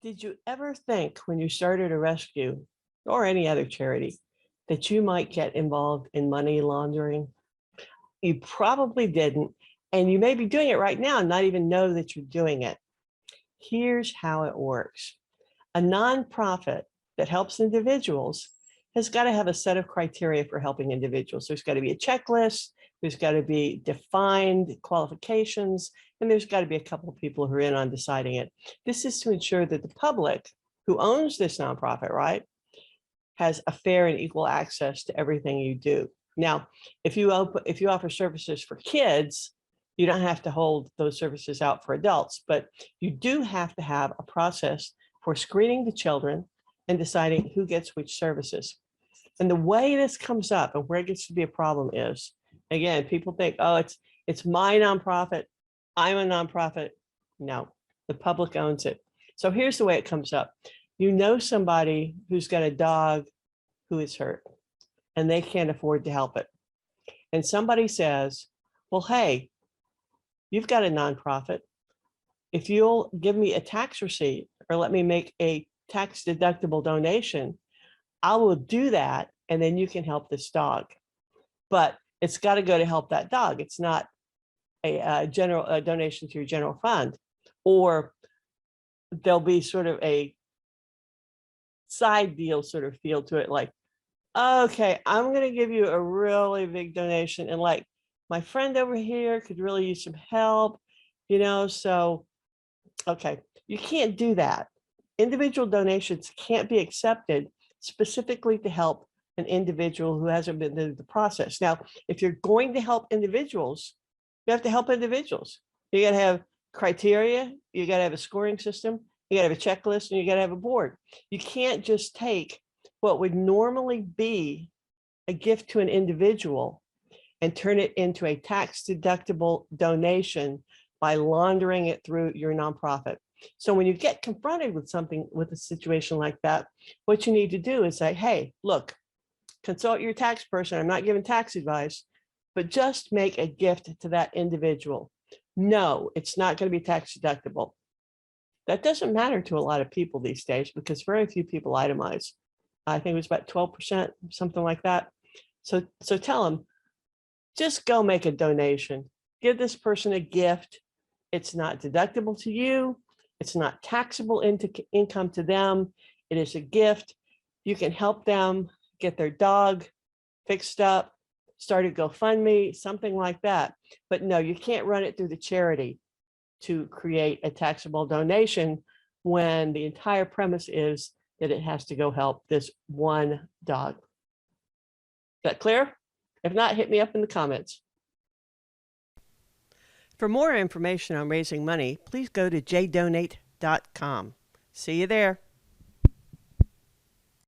Did you ever think when you started a rescue or any other charity that you might get involved in money laundering? You probably didn't, and you may be doing it right now and not even know that you're doing it. Here's how it works. A nonprofit that helps individuals has got to have a set of criteria for helping individuals. There's got to be a checklist, there's got to be defined qualifications, and there's got to be a couple of people who are in on deciding it. This is to ensure that the public who owns this nonprofit, right, has a fair and equal access to everything you do. Now, if you offer services for kids, you don't have to hold those services out for adults, but you do have to have a process for screening the children and deciding who gets which services. And the way this comes up and where it gets to be a problem is, again, people think, oh, it's my nonprofit, I'm a nonprofit. No, the public owns it. So here's the way it comes up. You know somebody who's got a dog who is hurt and they can't afford to help it. And somebody says, well, hey, you've got a nonprofit. If you'll give me a tax receipt or let me make a tax deductible donation, I will do that. And then you can help this dog. But it's got to go to help that dog. It's not a donation to your general fund, or there'll be sort of a side deal sort of feel to it. Like, okay, I'm going to give you a really big donation. And like my friend over here could really use some help, so, okay, you can't do that. Individual donations can't be accepted specifically to help an individual who hasn't been through the process. Now, if you're going to help individuals, you have to help individuals. You got to have criteria, you got to have a scoring system, you got to have a checklist, and you got to have a board. You can't just take what would normally be a gift to an individual and turn it into a tax deductible donation by laundering it through your nonprofit. So when you get confronted with something, with a situation like that, what you need to do is say, hey, look, consult your tax person. I'm not giving tax advice, but just make a gift to that individual. No, it's not going to be tax deductible. That doesn't matter to a lot of people these days because very few people itemize. I think it was about 12%, something like that. So tell them, just go make a donation. Give this person a gift. It's not deductible to you. It's not taxable income to them. It is a gift. You can help them get their dog fixed up, start a GoFundMe, something like that. But no, you can't run it through the charity to create a taxable donation when the entire premise is that it has to go help this one dog. Is that clear? If not, hit me up in the comments. For more information on raising money, please go to jdonate.com. See you there.